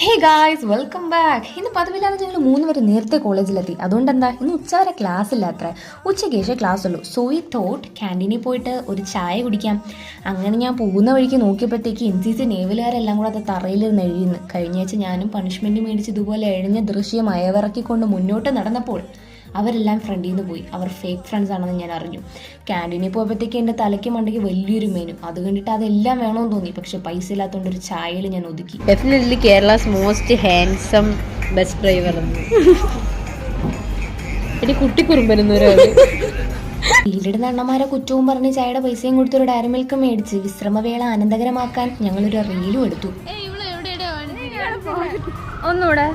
Hey guys, welcome back. ഇന്ന് പതിവില്ലാതെ ഞങ്ങൾ 3 പേര് നേരത്തെ കോളേജിലെത്തി. അതുകൊണ്ട് എന്താ ഇന്ന് ഉച്ചവരെ ക്ലാസ് ഇല്ല. അത്ര ഉച്ചയ്ക്ക് ശേഷം ക്ലാസ് ഉള്ളൂ. സോ ഈ തോട്ട് ക്യാൻറ്റീനിൽ പോയിട്ട് ഒരു ചായ കുടിക്കാം. അങ്ങനെ ഞാൻ പോകുന്ന വഴിക്ക് നോക്കിയപ്പോഴത്തേക്ക് NCC നേവലുകാരെല്ലാം കൂടെ അത് തറയിലിരുന്ന് എഴുതുന്നു. കഴിഞ്ഞ ആഴ്ച ഞാനും പണിഷ്മെൻറ്റ് മേടിച്ച് ഇതുപോലെ എഴുന്ന ദൃശ്യം അയവിറക്കിക്കൊണ്ട് മുന്നോട്ട് നടന്നപ്പോൾ അവരെല്ലാം ഫ്രണ്ടിൽ നിന്ന് പോയി. അവർ ഫേക്ക് ഫ്രണ്ട്സ് ആണെന്ന് ഞാൻ അറിഞ്ഞു. ക്യാൻറ്റീനിൽ പോയപ്പോഴത്തേക്ക് എൻ്റെ തലയ്ക്ക് മണ്ടയ്ക്ക് വലിയൊരു മെനു. അത് കണ്ടിട്ട് അതെല്ലാം വേണമെന്ന് തോന്നി. പക്ഷെ പൈസ ഇല്ലാത്തതുകൊണ്ട് ഒരു ചായയിൽ ഞാൻ ഒതുക്കി. Definitely Kerala's most handsome bus driver. എടി കുട്ടിക്കുറുമ്പരുന്നൊരു വീടിടുന്ന അണ്ണന്മാരെ കുറ്റവും പറഞ്ഞ് ചായയുടെ പൈസയും കൊടുത്തൊരു ഡയറി മിൽക്ക് മേടിച്ച് വിശ്രമവേള ആനന്ദകരമാക്കാൻ ഞങ്ങളൊരു റീലും എടുത്തു. ഒന്നുകൂടെ